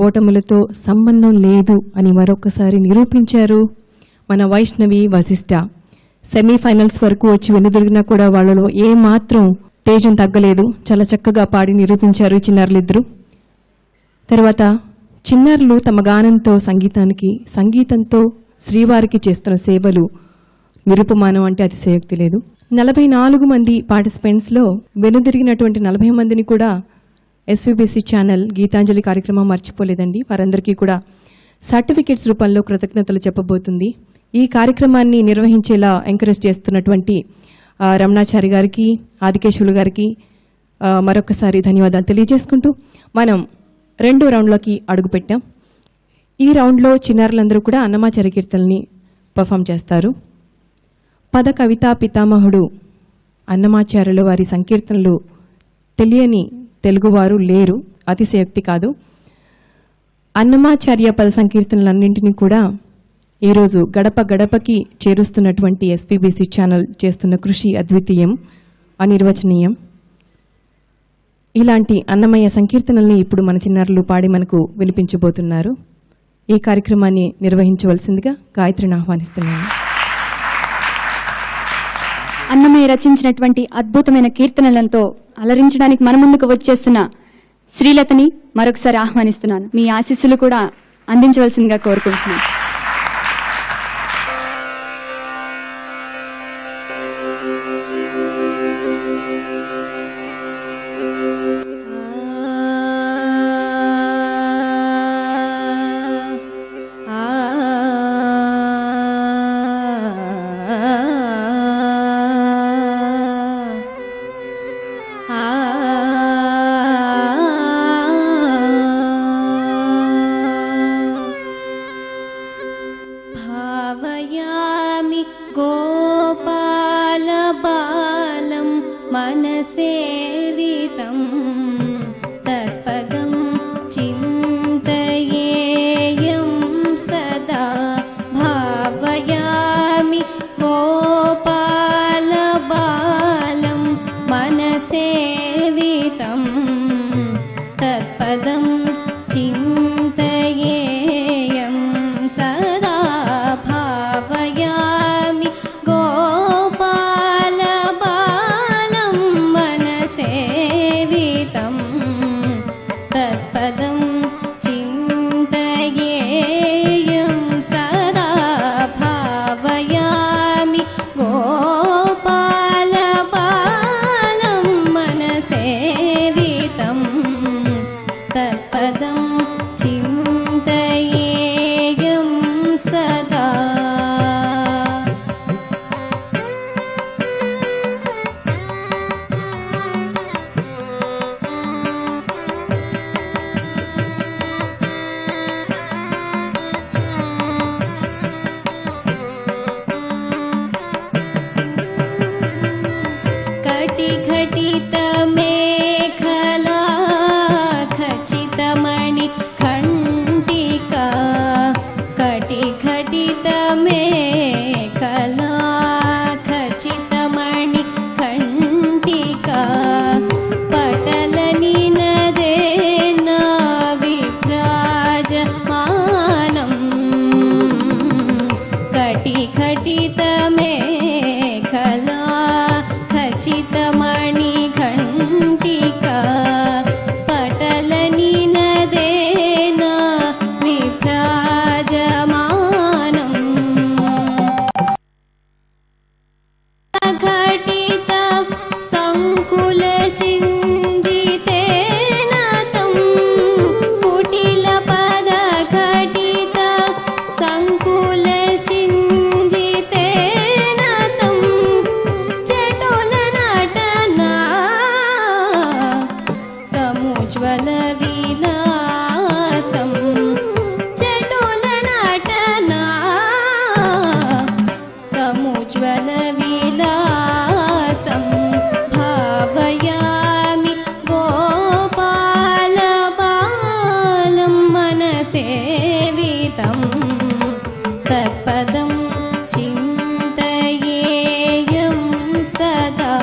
ఓటములతో సంబంధం లేదు అని మరొకసారి నిరూపించారు మన వైష్ణవి వశిష్ఠ. సెమీఫైనల్స్ వరకు వచ్చి వెనుదిరిగినా కూడా వాళ్ళలో ఏమాత్రం తేజం తగ్గలేదు. చాలా చక్కగా పాడి నిరూపించారు ఈ చిన్నారులిద్దరూ. తర్వాత చిన్నారులు తమ గానంతో సంగీతంతో శ్రీవారికి చేస్తున్న సేవలు నిరుపమానం అంటే అతిశయోక్తి లేదు. 44 మంది పార్టిసిపెంట్స్లో వెనుదిరిగినటువంటి 40 మందిని కూడా ఎస్వీబీసీ ఛానల్ గీతాంజలి కార్యక్రమం మర్చిపోలేదండి. వారందరికీ కూడా సర్టిఫికెట్స్ రూపంలో కృతజ్ఞతలు చెప్పబోతుంది. ఈ కార్యక్రమాన్ని నిర్వహించేలా ఎంకరేజ్ చేస్తున్నటువంటి రమణాచారి గారికి, ఆదికేశవులు గారికి మరొకసారి ధన్యవాదాలు తెలియజేసుకుంటూ మనం 2వ రౌండ్లోకి అడుగుపెట్టాం. ఈ రౌండ్లో చిన్నారులందరూ కూడా అన్నమాచార్య కీర్తనల్ని పర్ఫామ్ చేస్తారు. పద కవితా పితామహుడు అన్నమాచార్యుల వారి సంకీర్తనలు తెలియని తెలుగువారు లేరు, అతిశయోక్తి కాదు. అన్నమాచార్య పద సంకీర్తనలన్నింటినీ కూడా ఈరోజు గడప గడపకి చేరుస్తున్నటువంటి ఎస్పీబీసీ ఛానల్ చేస్తున్న కృషి అద్వితీయం, అనిర్వచనీయం. ఇలాంటి అన్నమయ్య సంకీర్తనల్ని ఇప్పుడు మన చిన్నారులు పాడి మనకు వినిపించబోతున్నారు. ఈ కార్యక్రమాన్ని నిర్వహించవలసిందిగా గాయత్రిని ఆహ్వానిస్తున్నాను. అన్నమయ్య రచించినటువంటి అద్భుతమైన కీర్తనలతో అలరించడానికి మన ముందుకు వచ్చేస్తున్న శ్రీలతని మరొకసారి ఆహ్వానిస్తున్నాను. మీ ఆశీస్సులు కూడా అందించవలసిందిగా కోరుకుంటున్నాను. భావయామి గోపాలబాలం మనసేవితం తత్పదం చింతయేయం సదా. భావయామి గోపాలబాలం మనసేవితం తత్పదం చింతయేయం సదా. భావయామి గోపాలబాలం మనసేవితం తత్పదం చింతయేయం సదా. భావయామి గోపాలబాలం మనసేవితం తత్పదం చింతయేయం సదా. కటిఘటిత మేఖలా ఖచ్చితమణి ఖండికా. కటిఘటిత మేఖలా ఖచ్చితమణి ఖండికా. పటలని నదేన విభ్రాజమానం. కటిఘటిత మేఖలా ఖచ్చితమణి ఖండికా. పటలని నదేన విభ్రాజమానం. ఘటిత సంకుల సింధితేన తం. కుటిల పద ఘటిత సంకుల సింధితేన తం. చటుల నటనా సముజ్వల విలాసం. చటుల నటనా సముజ్వల విలాసం. భావయామి గోపాలబాలం మనసేవితం తత్పదం చింతయేయం సదా.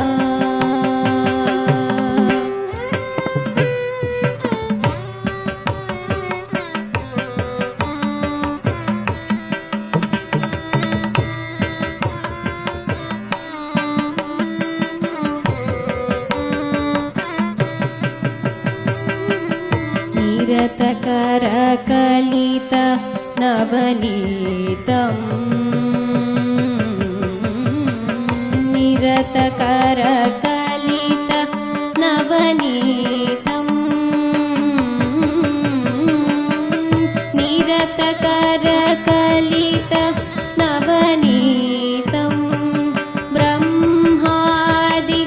निरतकरकलित नवनीतम् निरतकरकलित नवनीतम् निरतकरकलित नवनीतम् ब्रह्मादि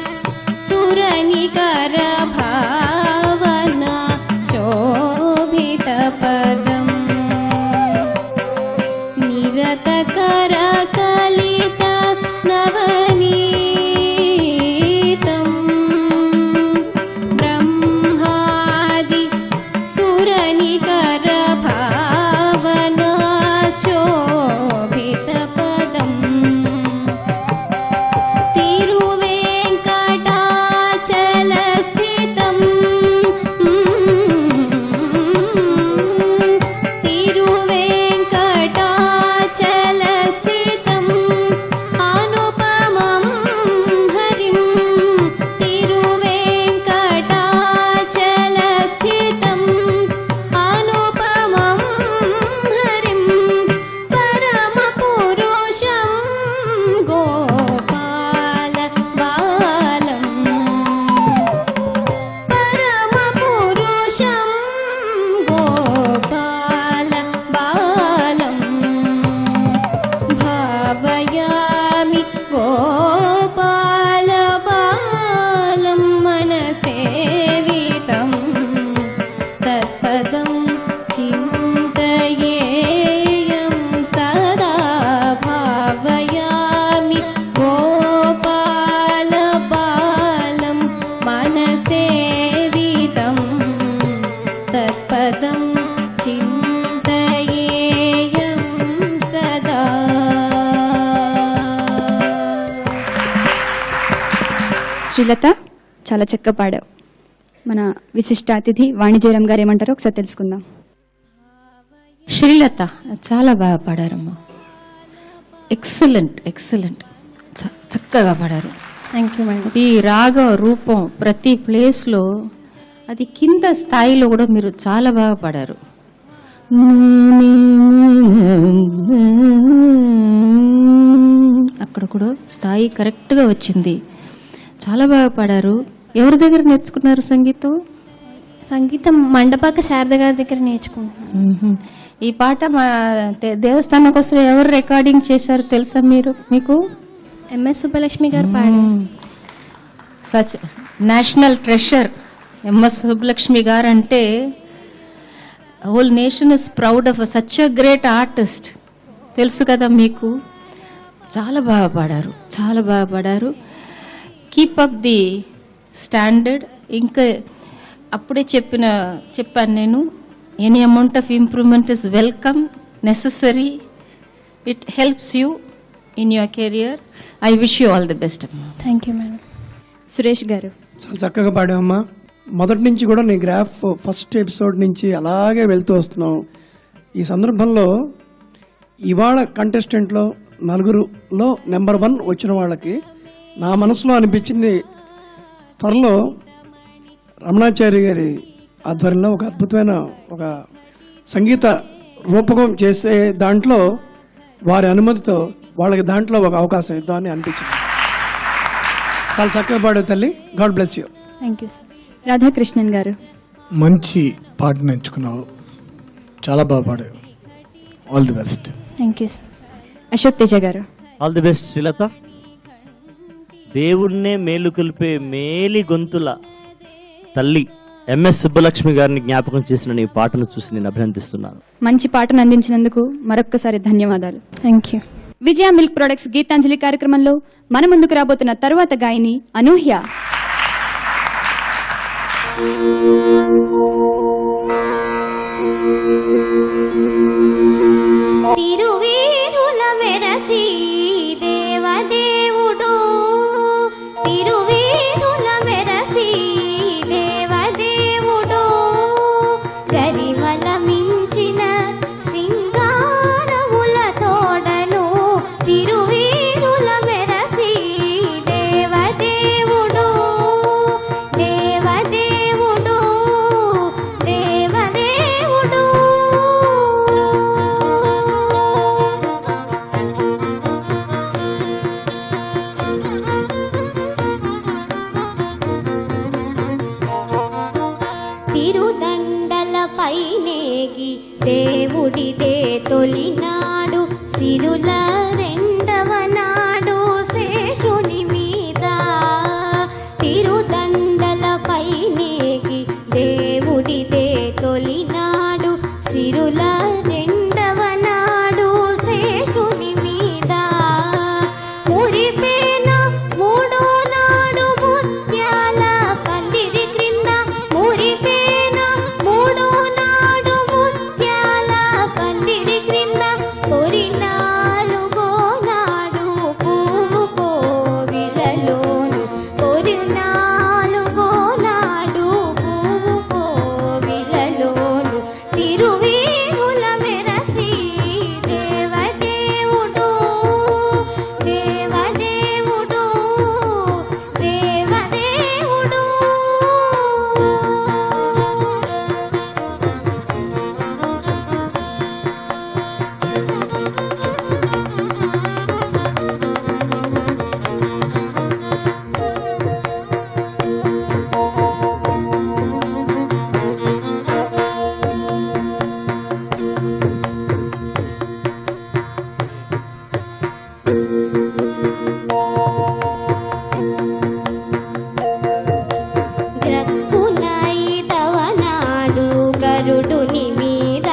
सुरनिकर भावना शोभितपदम् निरतकरकलित नवनीतम् ब्रह्मादि सुरनिकर भावना शोभितपदम् तिरुवेङ्कटाचलस्थितम् तिरुवेङ्कटाचलस्थितम् अनुपमं हरिं तिरुवेङ्कटाचलस्थितम् अनुपमं हरिं परमपुरुषं गोपालबालम् परमपुरुषं गोपालबालम् भावयामि गोपालबालं मनसेवितं तत्पदं चिन्तयेयं सदा भावयामि गोपालबालं मनसेवितं तत्पदं चिन्तयेयं सदा శ్రీలత, చాలా చక్కగా పాడావు. మన విశిష్ట అతిథి వాణిజ్యరామ్ గారు ఏమంటారో ఒకసారి తెలుసుకుందాం. శ్రీలత చాలా బాగా పాడారమ్మా. ఎక్సలెంట్ ఎక్సలెంట్, చక్కగా పాడారు. Thank you madam. ఈ రాగం రూపం ప్రతి ప్లేస్లో అది కింద స్థాయిలో కూడా మీరు చాలా బాగా పాడారు. అక్కడ కూడా స్థాయి కరెక్ట్గా వచ్చింది. చాలా బాగా పాడారు. ఎవరి దగ్గర నేర్చుకున్నారు సంగీతం? సంగీతం మండపాక శారద గారి దగ్గర నేర్చుకుంటున్నాను. ఈ పాట మా దేవస్థానం కోసం ఎవరు రికార్డింగ్ చేశారు తెలుసా మీకు? ఎంఎస్ సుబ్బలక్ష్మి గారు పాడారు. Such national treasure M S Subbalakshmi గారు అంటే whole nation is proud of such a great artist. తెలుసు కదా మీకు. చాలా బాగా పాడారు, చాలా బాగా పాడారు. Keep up the standard. ఇంకా అప్పుడే చెప్పాను నేను, any amount of improvement is welcome, necessary. It helps you in your career. I wish you all the best. Thank you madam. Suresh గారు, చాలా చక్కగా పాడామమ్మా. మొదటి నుంచి కూడా నీ గ్రాఫ్ ఫస్ట్ ఎపిసోడ్ నుంచి అలాగే వెళ్తూ వస్తున్నావు. ఈ సందర్భంలో ఇవాళ కంటెస్టెంట్లో నలుగురులో నెంబర్ 1 వచ్చిన వాళ్ళకి నా మనసులో అనిపించింది, త్వరలో రమణాచారి గారి ఆధ్వర్యంలో ఒక అద్భుతమైన ఒక సంగీత రూపకం చేసే దాంట్లో వారి అనుమతితో వాళ్ళకి దాంట్లో ఒక అవకాశం ఇద్దామని అనిపించింది. చాలా చక్కగా పాడావు తల్లి. God bless you. Thank you sir. Radhakrishnan garu, మంచి పాటను ఎంచుకున్నావు, చాలా బాగా పాడావు. All the best. Thank you sir. Ashok Teja garu, all the best Srilatha. దేవుణ్ణే మేలుకొల్పే మేలి గొంతుల తల్లి ఎంఎస్ సుబ్బలక్ష్మి గారిని జ్ఞాపకం చేసిన నీ పాటను చూసి నేను అభినందిస్తున్నాను. మంచి పాటను అందించినందుకు మరొక్కసారి ధన్యవాదాలు. Thank you. Vijaya milk products Geetanjali కార్యక్రమంలో మన ముందుకు రాబోతున్న తరువాత గాయని అనూహ్య. తిరువేదుల వెరసి దేవదేవుడు తిరువేదుల వెరసి దేవదేవుడు గరిమల మించిన సింగారముల తోడను తిరువేదుల వెరసి దేవదేవుడు దేవదేవుడు దేవదేవుడు నేగి దేవుడిదే తొలినాడు సిరుల రెండవ నాడు శేషుని మీద తిరుదండలపై నేగి దేవుడిదే తొలినాడు సిరుల రెండవ నాడు శేషుని మీద మురిపేన మూడో నాడు ముత్యాల పందిరి క్రింద మురిపేన మూడో నాడు ముత్యాల పందిరి క్రింద తొలి నాలుగో నాడు పువ్వు కోవిలలోను తొలి నాలుగో నాడు పువ్వు కోవిలలోను తిరువీరుల మెరసి దేవదేవుడు దేవదేవుడు దేవదేవుడు గ్రక్కునైదవ నాడు గరుడుని మీద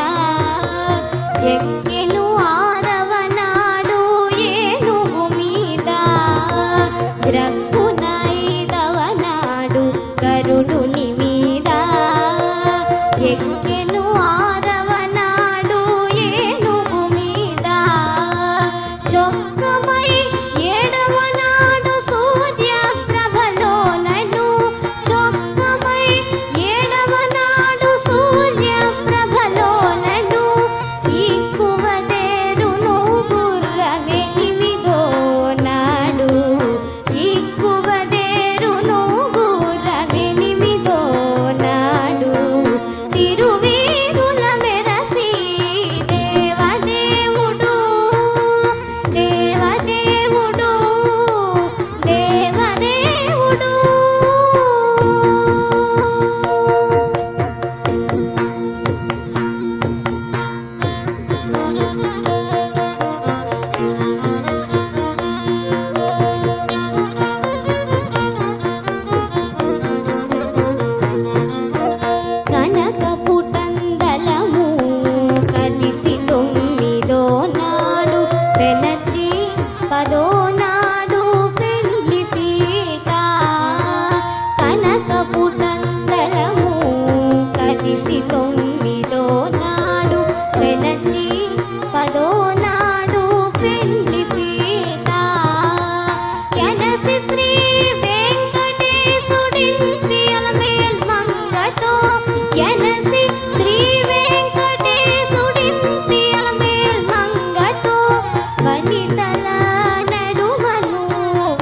ఎక్కెను ఆరవ నాడు ఏనుగు మీద గ్రక్కునైదవ నాడు గరుడుని మీద ఎక్కెను ఆరవ నాడు ఏనుగు మీద చొక్కమై ఏడవ నాడు సూర్య ప్రభలోనను చొక్కమై ఏడవ నాడు సూర్య ప్రభలోనను ఈక్కువదేరును గుర్రమెనిమిదో నాడు ఈక్కువదేరును గుర్రమెనిమిదో నాడు తిరువీరుల మెరసి దేవదేవుడు దేవదేవుడు దేవదేవుడు కనకపు టందలము కలిసి తొమ్మిదో నాడు పెనచి పదో నాడు పెళ్లి పీట కనకపు టందలము కలిసి తొమ్మిదో నాడు పెనచి పదో నాడు పెళ్లి పీట ఎనసి శ్రీ వెంకటేశుడింటి అలమేల్ మంగతో ఎనసి శ్రీ వెంకటేశుడింటి అలమేల్ మంగతో వనితల నడుమను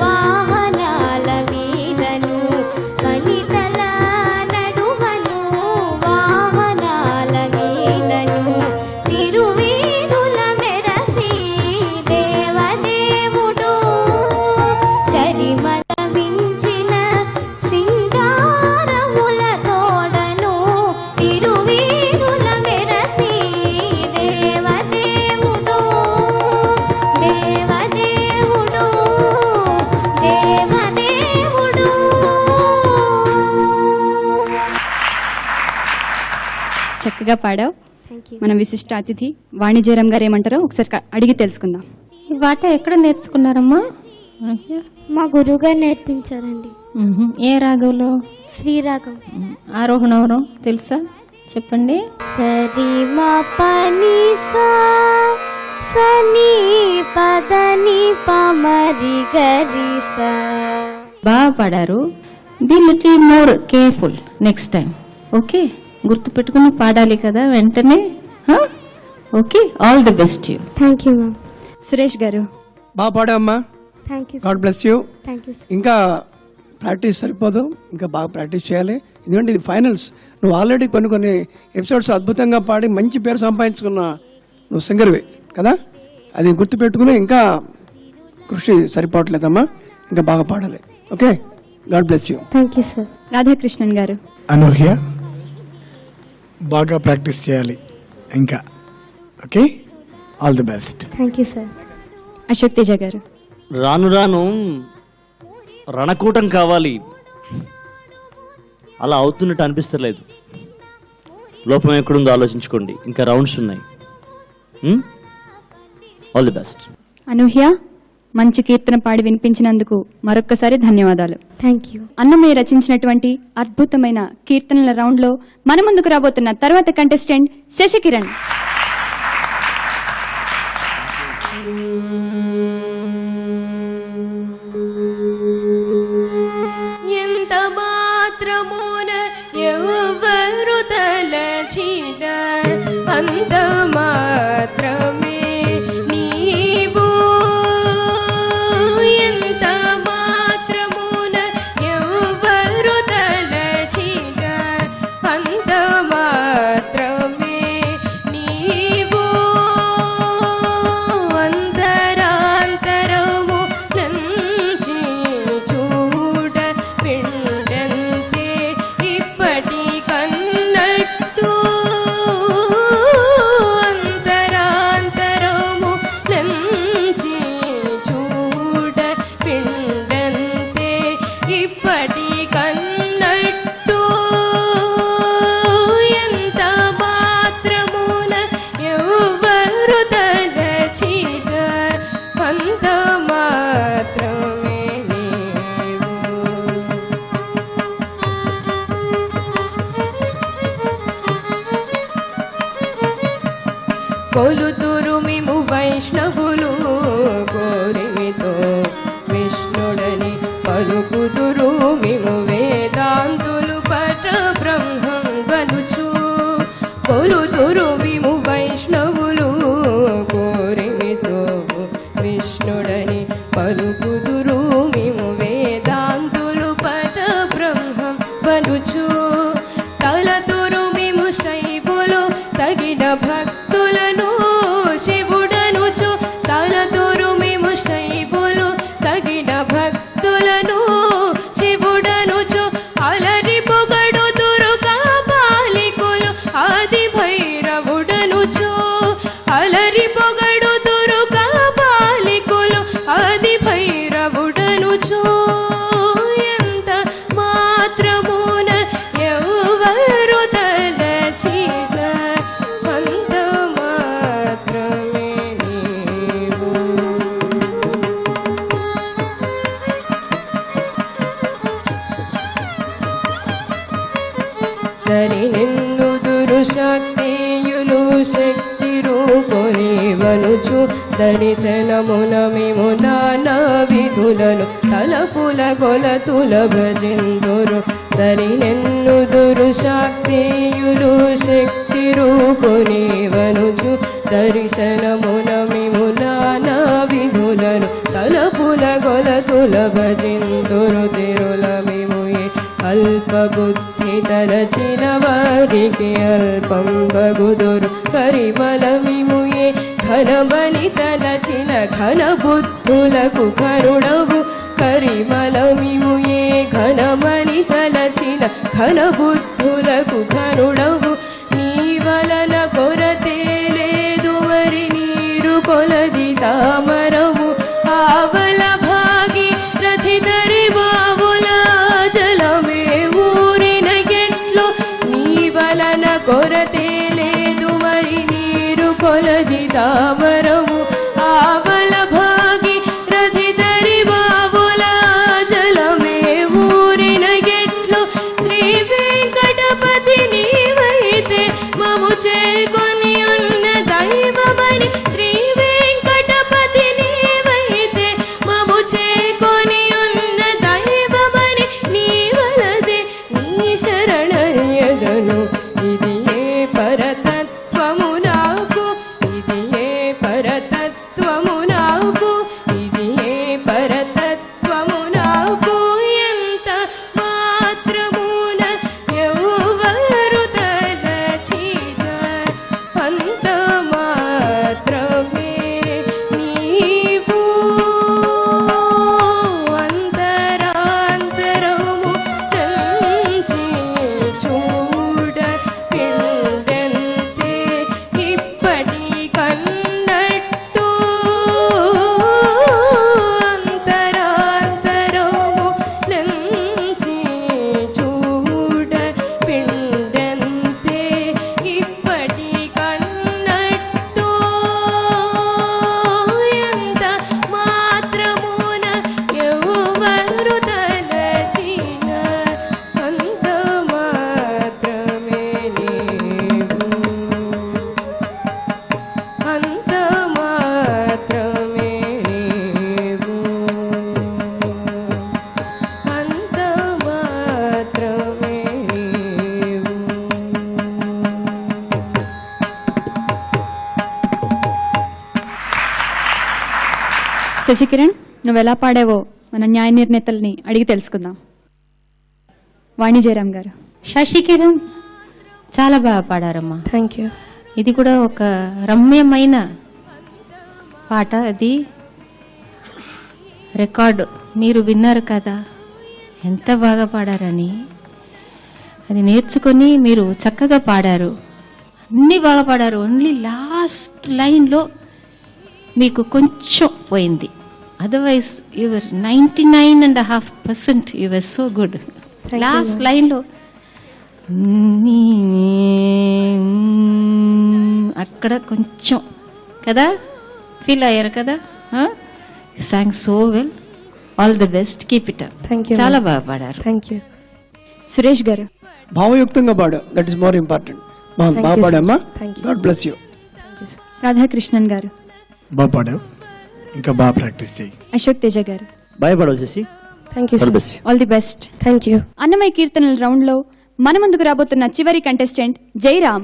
వాహనాల మీదను వనితల నడుమను వాహనాల మీదను తిరువీరుల మెరసి దేవదేవుడు చరిమల మించిన సింగారముల తోడను తిరువీరుల మెరసి దేవదేవుడు దేవదేవుడు దేవదేవుడు చక్కగా పాడావు. మన విశిష్ట అతిథి వాణిజ్యరామ్ గారు ఏమంటారో ఒకసారి అడిగి తెలుసుకుందాం. ఈ పాట ఎక్కడ నేర్చుకున్నారమ్మా? మా గురువుగారు నేర్పించారండి. ఏ రాగంలో? శ్రీరాగం. ఆరోహణ అవరం తెలుసా? చెప్పండి. సరి మ పని సా సని పదని పమరి గరి సా. బాగా పాడారు. Be little more careful next time. Okay, గుర్తు పెట్టుకుని పాడాలి కదా వెంటనే. Okay, all the best you. Thank you ma'am. Suresh garu బాగా పాడామ్మా. Thank you. God bless you. Thank you. ఇంకా ప్రాక్టీస్ సరిపోదు, ఇంకా బాగా ప్రాక్టీస్ చేయాలి. ఎందుకంటే ఇది ఫైనల్స్. నువ్వు ఆల్రెడీ కొన్ని ఎపిసోడ్స్ అద్భుతంగా పాడి మంచి పేరు సంపాదించుకున్న నువ్వు సింగర్వి కదా. అది గుర్తుపెట్టుకుని ఇంకా కృషి సరిపోవట్లేదమ్మా, ఇంకా బాగా పాడాలి. Okay, God bless you. Thank you sir. Radhakrishnan గారు. అనూహ్య బాగా ప్రాక్టీస్ చేయాలి. ఇంకా. Okay, all the best. Thank you sir. Ashok Teja గారు. రాను రాను రణకూటం కావాలి, అలా అవుతున్నట్టు అనిపిస్తలేదు. లోపం ఎక్కడుందో ఆలోచించుకోండి, ఇంకా రౌండ్స్ ఉన్నాయి. All the best. అనూహ్య, మంచి కీర్తన పాడి వినిపించినందుకు మరొక్కసారి ధన్యవాదాలు. Thank you. అన్నమయ్య రచించినటువంటి అద్భుతమైన కీర్తనల రౌండ్ లో మన ముందుకు రాబోతున్న తర్వాత కంటెస్టెంట్ శశికిరణ్. ఎంత మాత్రమున ఎవరు తలచిన అంత మాత్రమే నీవు. ఎంత మాత్రమున ఎవరు తలచిన అంత మాత్రమే నీవు. అంతరాంతరము నంచి చూడ పిండంతే ఇప్పటి కన్నట్టు. అంతరాంతరము నంచి చూడ పిండంతే ఇప్పటి కన్నట్టు. ఎంత మాత్రమున ఎవరు తలచిన అంత మాత్రమే నీవు. కొలుతురు మిము వైష్ణవులు కోరిమితో విష్ణుడని పలుకుతురు మిము వేదాంతులు పట బ్రహ్మం వనుచు. కొలుతురు మిము వైష్ణవులు కోరిమితో విష్ణుడని పలుకుతురు మిము వేదాంతులు పట బ్రహ్మం వనుచు. తలతురు మిము శైవులు తగిన భక్తులను శివుడనుచు. తలతురు మిము శైవులు తగిన భక్తులను శివుడనుచు. అలరి పొగడుతురు కాపాలికులు ఆది భైరవుడనుచు. అలరి పొగడుతురు కాపాలికులు ఆది భైరవుడనుచు. ఎంత మాత్రమున ఎవరు తలచిన అంత మాత్రమే నీవు. సరి నిన్నుదురు శక్తియులు శక్తి రూపుని వనుచు. దర్శనమున మేము నానా విధులను తలపుల కొలతుల భజిందురు. సరి నిన్నుదురు శక్తియులు శక్తి రూపుని వనుచు. దర్శనమున మేము నానా విధులను తలపుల కొలతుల భజిందురు. తిరుల మేము అల్ప బుద్ధి తలచిన వారికి అల్పం బగుదురు. కరిమలమిము ఘనమని తలచిన ఘన బుద్ధులకు కరుణవు. కరిమలమిము ఘనమని తలచిన ఘన బుద్ధులకు కరుణవు. నీ వలన కొరతే లేదు మరి నీరు కొలది తామరవు. ఆవల భాగి రథితరి బావుల జలమే ఊరిన ఎట్లు. నీ వలన కొరతే లేదు మరి నీరు కొలది తామరవు. ఆవల భాగి రథితరి బావుల జలమే ఊరిన ఎట్లు. శ్రీ వెంకటపతి నీవైతే మము చేకొని ఉన్న దైవమని. శ్రీ వెంకటపతి నీవైతే మము చేకొని ఉన్న దైవమని. నీ వలదే నీ శరణయ్యగను. ఇది ఏ పరతత్వము నాకు, ఇది ఏ శశికిరణ్, నువ్వు ఎలా పాడావో మన న్యాయ నిర్ణేతల్ని అడిగి తెలుసుకుందాం. వాణి జయరాం గారు. శశికిరణ్ చాలా బాగా పాడారమ్మా. Thank you. ఇది కూడా ఒక రమ్యమైన పాట. అది రికార్డు మీరు విన్నారు కదా ఎంత బాగా పాడారని. అది నేర్చుకొని మీరు చక్కగా పాడారు, అన్నీ బాగా పాడారు. ఓన్లీ లాస్ట్ లైన్లో మీకు కొంచెం పోయింది. Otherwise your 99.5% your so good. Last లైన్లో అక్కడ కొంచెం కదా ఫీల్ అయ్యారు కదా. You sang so well. All the best, keep it up. Thank you. చాలా బాగా పాడారు. Thank you. సురేష్ గారు. భావయుక్తంగా పాడు, that is more important. Thank బాగా you, పాడమ్మా. sir. Thank you. God bless you. Radhakrishnan garu. బాగా పాడావు, ఇంకా బాగా ప్రాక్టీస్ చేయి. అశోక్ తేజ గారు. భయపడవు చేసి thank you. All the best. Thank you. Annamayya కీర్తనల రౌండ్ లో మన ముందుకు రాబోతున్న చివరి కంటెస్టెంట్ జయరాం.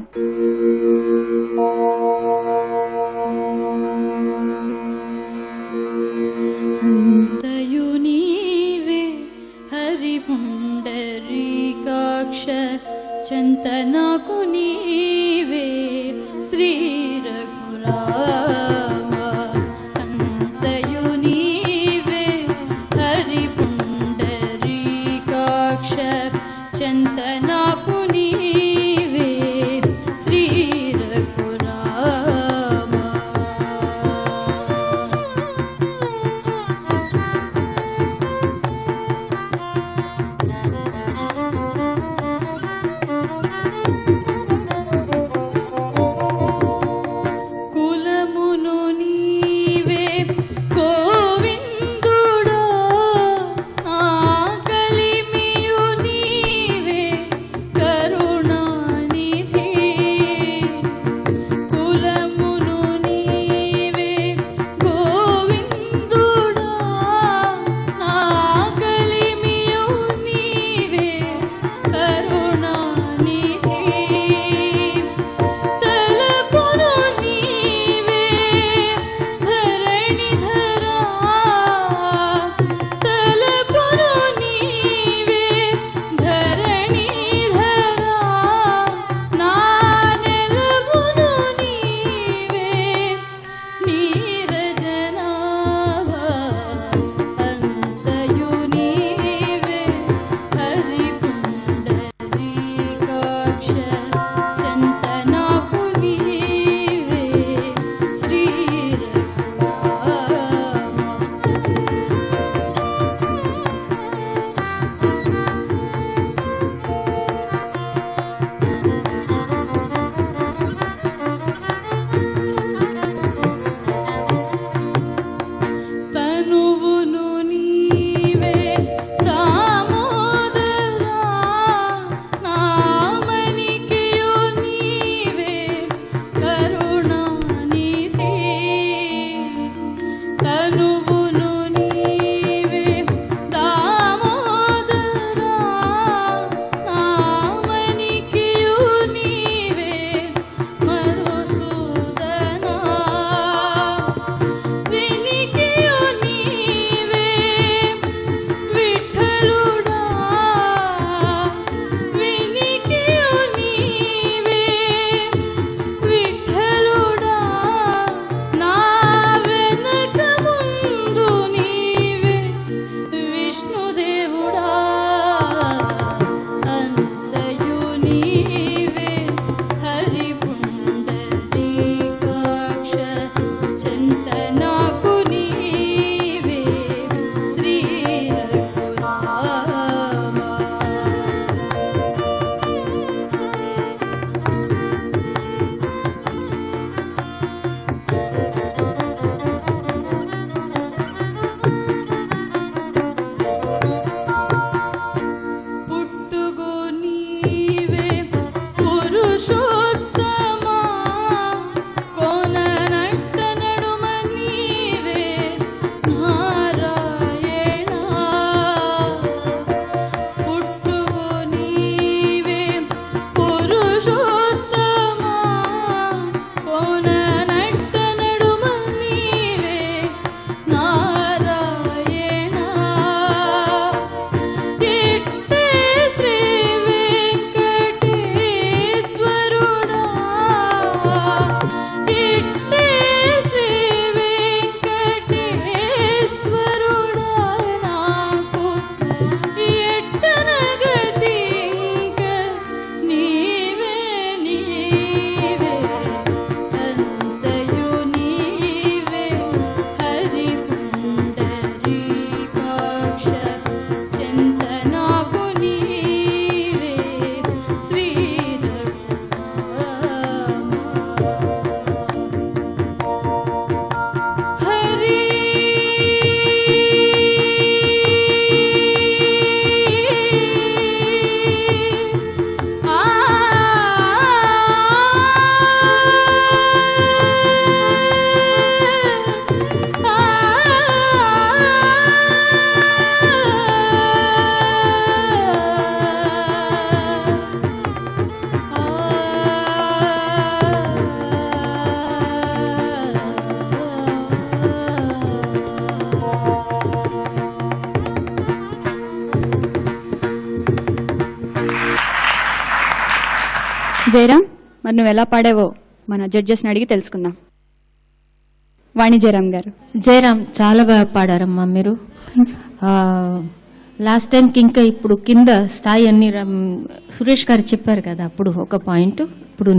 అంతయు నీవే హరి పుండరీకాక్ష చంతనకు నీవే శ్రీ రఘురామ. అంతయు నీవే హరి పుండరీకాక్ష చంతనకు నీవే శ్రీ రఘురామ. జయరాం, మరి నువ్వు ఎలా పాడావో మన జడ్జెస్ని అడిగి తెలుసుకుందాం. వాణి జయరాం గారు. జయరాం చాలా బాగా పాడారమ్మా మీరు. లాస్ట్ టైంకి ఇంకా ఇప్పుడు కింద స్థాయి అన్ని సురేష్ గారు చెప్పారు కదా అప్పుడు ఒక పాయింట్, ఇప్పుడు